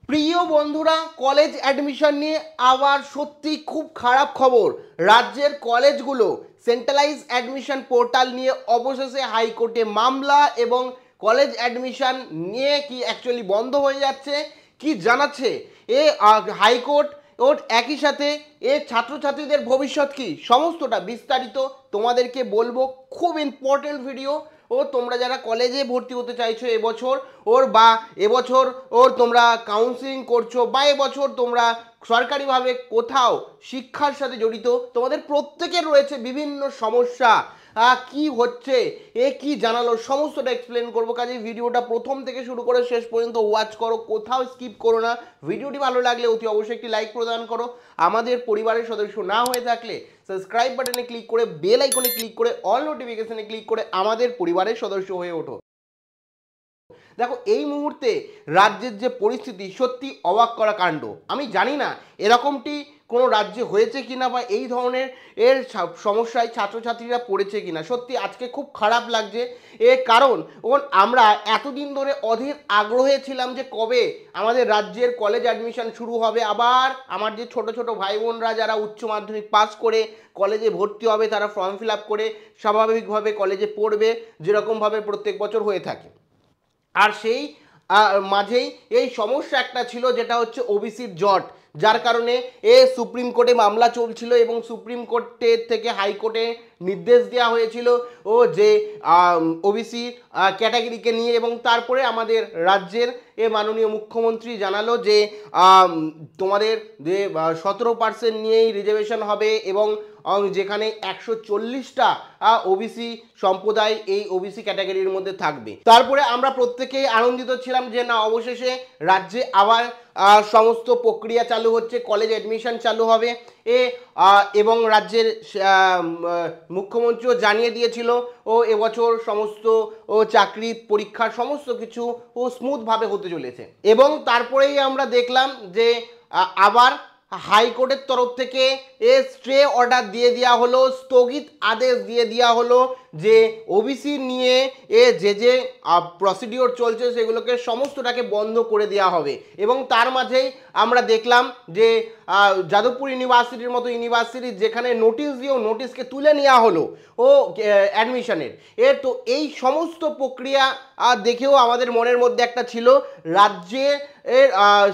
প্রিয় বন্ধুরা, college admission নিয়ে আবার সত্যি খুব খারাপ খবর। রাজ্যের কলেজগুলো সেন্ট্রালাইজ অ্যাডমিশন পোর্টাল নিয়ে অবশেষে হাইকোর্টে মামলা এবং কলেজ অ্যাডমিশন নিয়ে কি অ্যাকচুয়ালি বন্ধ হয়ে যাচ্ছে কি জানাচ্ছে এ হাইকোর্ট। ওর একই সাথে ছাত্রছাত্রীদের ভবিষ্যৎ কি সমস্তটা বিস্তারিত তোমাদেরকে বলবো। খুব ইম্পর্টেন্ট ভিডিও। তোমরা যারা কলেজে ভর্তি হতে চাইছো এবছর এবছর তোমরা কাউন্সিলিং করছো বা এবছর তোমরা সরকারিভাবে কোথাও শিক্ষার সাথে জড়িত, তোমাদের প্রত্যেকের রয়েছে বিভিন্ন সমস্যা। কি হচ্ছে কি জানালো সমস্তটা এক্সপ্লেন করবো। কাজে ভিডিওটা প্রথম থেকে শুরু করে শেষ পর্যন্ত ওয়াচ করো, কোথাও স্কিপ করো না। ভিডিওটি ভালো লাগলে অতি অবশ্যই একটি লাইক প্রদান করো। আমাদের পরিবারের সদস্য না হয়ে থাকলে সাবস্ক্রাইব বাটনে ক্লিক করে বেল আইকনে ক্লিক করে অল নোটিফিকেশনে ক্লিক করে আমাদের পরিবারের সদস্য হয়ে ওঠো। দেখো, এই মুহূর্তে রাজ্যের যে পরিস্থিতি সত্যি অবাক করা কাণ্ড। আমি জানি না এরকমটি কোনো রাজ্যে হয়েছে কিনা বা এই ধরনের সমস্যায় ছাত্রছাত্রীরা পড়েছে কিনা। সত্যি আজকে খুব খারাপ লাগছে কারণ আমরা এতদিন ধরে অধীর আগ্রহে ছিলাম যে কবে আমাদের রাজ্যের কলেজ অ্যাডমিশন শুরু হবে। আবার আমার যে ছোট ছোট ভাই বোনরা যারা উচ্চ মাধ্যমিক পাস করে কলেজে ভর্তি হবে, তারা ফর্ম ফিল আপ করে স্বাভাবিকভাবে কলেজে পড়বে, যেরকমভাবে প্রত্যেক বছর হয়ে থাকে। আর সেই মাঝেই এই সমস্যা একটা ছিল, যেটা হচ্ছে ওবিসির জট, যার কারণে সুপ্রিম কোর্টে মামলা চলছিল এবং সুপ্রিম কোর্টের থেকে হাইকোর্টে নির্দেশ দেওয়া হয়েছিল যে ওবিসি ক্যাটাগরিকে নিয়ে। এবং তারপরে আমাদের রাজ্যের মাননীয় মুখ্যমন্ত্রী জানালো যে তোমাদের যে 17% নিয়েই রিজার্ভেশন হবে এবং যেখানে 140টা ওবিসি সম্প্রদায় এই ওবিসি ক্যাটাগরির মধ্যে থাকবে। তারপরে আমরা প্রত্যেকেই আনন্দিত ছিলাম যে না, অবশেষে রাজ্যে আবার সমস্ত প্রক্রিয়া চালু হচ্ছে, কলেজ অ্যাডমিশন চালু হবে এবং রাজ্যের মুখ্যমন্ত্রীও জানিয়ে দিয়েছিল এবছর সমস্ত চাকরি পরীক্ষা সমস্ত কিছু স্মুথভাবে হতে চলেছে। এবং তারপরেই আমরা দেখলাম যে আবার হাইকোর্টের তরফ থেকে স্টে অর্ডার দিয়ে দেওয়া হলো, স্থগিত আদেশ দিয়ে দেওয়া হলো যে ওবিসি নিয়ে যে প্রসিডিওর চলছে সেগুলোকে সমস্তটাকে বন্ধ করে দেওয়া হবে। এবং তার মাঝেই আমরা দেখলাম যে যাদবপুর ইউনিভার্সিটির মতো ইউনিভার্সিটি যেখানে নোটিশ দিয়েও নোটিশকে তুলে নেওয়া হলো অ্যাডমিশনের তো এই সমস্ত প্রক্রিয়া দেখেও আমাদের মনের মধ্যে একটা ছিল, রাজ্যে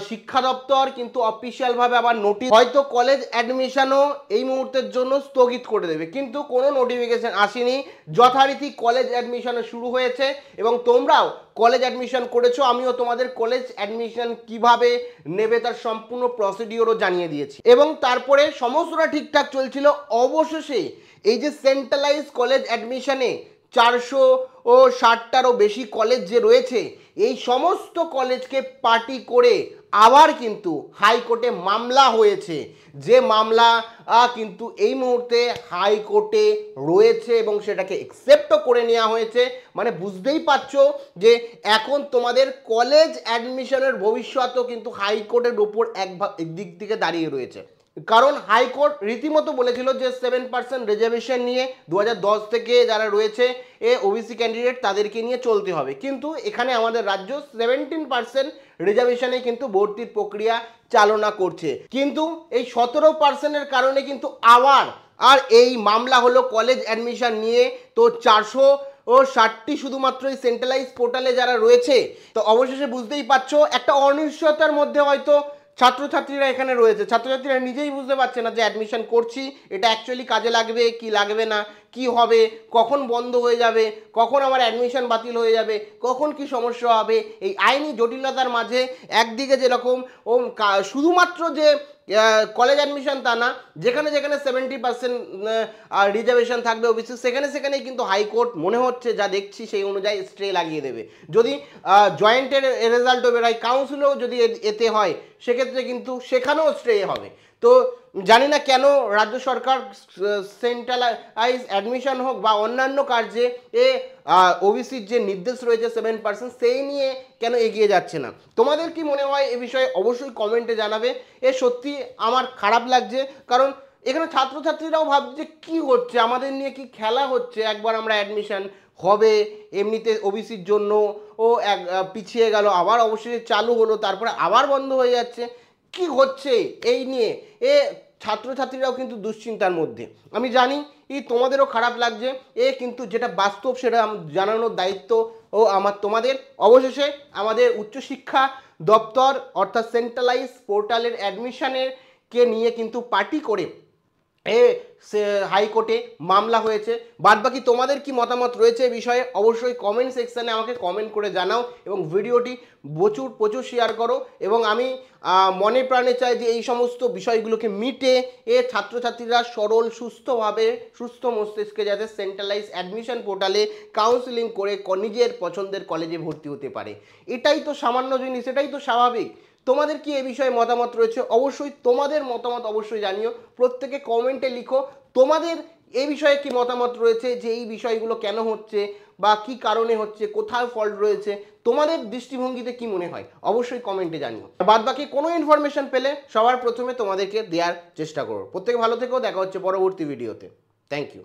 শিক্ষা দপ্তর কিন্তু অফিসিয়ালভাবে আবার নোটিশ, হয়তো কলেজ অ্যাডমিশনও এই মুহূর্তের জন্য স্থগিত করে দেবে, কিন্তু কোনো নোটিফিকেশন আসেনি। যথারীতি কলেজ অ্যাডমিশনও শুরু হয়েছে এবং তোমরাও কলেজ অ্যাডমিশন করেছো। আমিও তোমাদের কলেজ অ্যাডমিশন কিভাবে নেবে তার সম্পূর্ণ প্রসিডিওরও জানিয়ে দিয়েছি এবং তারপরে সমস্তটা ঠিকঠাক চলছিল। অবশেষে এই যে সেন্ট্রালাইজ কলেজ অ্যাডমিশনে 460টারও বেশি কলেজ যে রয়েছে, এই সমস্ত কলেজকে পার্টি করে আবার কিন্তু হাইকোর্টে মামলা হয়েছে, যে মামলা কিন্তু এই মুহূর্তে হাইকোর্টে রয়েছে এবং সেটাকে অ্যাকসেপ্টও করে নেওয়া হয়েছে। মানে বুঝতেই পারছো যে এখন তোমাদের কলেজ অ্যাডমিশনের ভবিষ্যৎও কিন্তু হাইকোর্টের ওপর একদিক থেকে দাঁড়িয়ে রয়েছে। কারণ হাইকোর্ট রীতিমতো বলেছিল যে 7% রিজার্ভেশন নিয়ে 2010 থেকে যারা রয়েছে ওবিসি ক্যান্ডিডেট তাদেরকে নিয়ে চলতে হবে, কিন্তু এখানে আমাদের রাজ্য 17% রিজার্ভেশনে কিন্তু ভর্তির প্রক্রিয়া চালনা করছে। কিন্তু এই 17%-এর কারণে কিন্তু আবার এই মামলা হলো কলেজ অ্যাডমিশন নিয়ে। তো 460টি শুধুমাত্র এই সেন্ট্রালাইজ পোর্টালে যারা রয়েছে, তো অবশেষে বুঝতেই পারছো একটা অনিশ্চয়তার মধ্যে হয়তো ছাত্রছাত্রীরা এখানে রয়েছে। ছাত্রছাত্রীরা নিজেই বুঝতে পারছে না যে অ্যাডমিশন করছি এটা অ্যাকচুয়ালি কাজে লাগবে কি লাগবে না, কি হবে, কখন বন্ধ হয়ে যাবে, কখন আমার অ্যাডমিশন বাতিল হয়ে যাবে, কখন কি সমস্যা হবে। এই আইনি জটিলতার মাঝে একদিকে যেরকম শুধুমাত্র যে কলেজ অ্যাডমিশন তা না, যেখানে যেখানে 70% রিজার্ভেশন থাকবে ওবিসি, সেখানেই কিন্তু হাইকোর্ট মনে হচ্ছে যা দেখছি সেই অনুযায়ী স্টে লাগিয়ে দেবে। যদি জয়েন্টের রেজাল্টও বেরোয়, কাউন্সিলও যদি এতে হয়, সেক্ষেত্রে কিন্তু সেখানেও স্টে হবে। তো জানি না কেন রাজ্য সরকার সেন্ট্রালাইজ অ্যাডমিশন হোক বা অন্যান্য কার্যে ওবিসির যে নির্দেশ রয়েছে 7% সেই নিয়ে কেন এগিয়ে যাচ্ছে না। তোমাদের কি মনে হয় এ বিষয়ে অবশ্যই কমেন্টে জানাবে। সত্যি আমার খারাপ লাগছে, কারণ এখানে ছাত্রছাত্রীরাও ভাবছে কি হচ্ছে, আমাদের নিয়ে কি খেলা হচ্ছে। একবার আমরা অ্যাডমিশন হবে, এমনিতে ওবিসির জন্য ও পিছিয়ে গেল, আবার অবশেষে চালু হলো, তারপরে আবার বন্ধ হয়ে যাচ্ছে। কি হচ্ছে এই নিয়ে ছাত্রছাত্রীরাও কিন্তু দুশ্চিন্তার মধ্যে। আমি জানি তোমাদেরও খারাপ লাগছে, কিন্তু যেটা বাস্তব সেটা জানানোর দায়িত্ব তোমাদের। অবশেষে আমাদের উচ্চশিক্ষা দপ্তর অর্থাৎ সেন্ট্রালাইজ পোর্টালের অ্যাডমিশনের কে নিয়ে কিন্তু পার্টি করে হাইকোর্টে মামলা হয়েছে। বাদবাকি তোমাদের কি মতামত রয়েছে এই বিষয়ে অবশ্যই কমেন্ট সেকশানে আমাকে কমেন্ট করে জানাও, এবং ভিডিওটি প্রচুর শেয়ার করো। এবং আমি মনে প্রাণে চাই যে এই সমস্ত বিষয়গুলোকে মিটে ছাত্রছাত্রীরা সরল সুস্থভাবে সুস্থ মস্তিষ্কে যাতে সেন্ট্রালাইজ অ্যাডমিশন পোর্টালে কাউন্সিলিং করে নিজের পছন্দের কলেজে ভর্তি হতে পারে। এটাই তো সামান্য জিনিস, এটাই তো স্বাভাবিক। তোমাদের কি এ বিষয়ে মতামত রয়েছে অবশ্যই তোমাদের মতামত অবশ্যই জানিও, প্রত্যেকে কমেন্টে লিখো তোমাদের এই বিষয়ে কি মতামত রয়েছে, যে এই বিষয়গুলো কেন হচ্ছে বা কি কারণে হচ্ছে, কোথায় ফল্ট রয়েছে, তোমাদের দৃষ্টিভঙ্গিতে কি মনে হয় অবশ্যই কমেন্টে জানিও। বাদ বাকি কোনো ইনফরমেশন পেলে সবার প্রথমে তোমাদেরকে দেওয়ার চেষ্টা করো। প্রত্যেকে ভালো থেকো, দেখা হচ্ছে পরবর্তী ভিডিওতে। Thank you.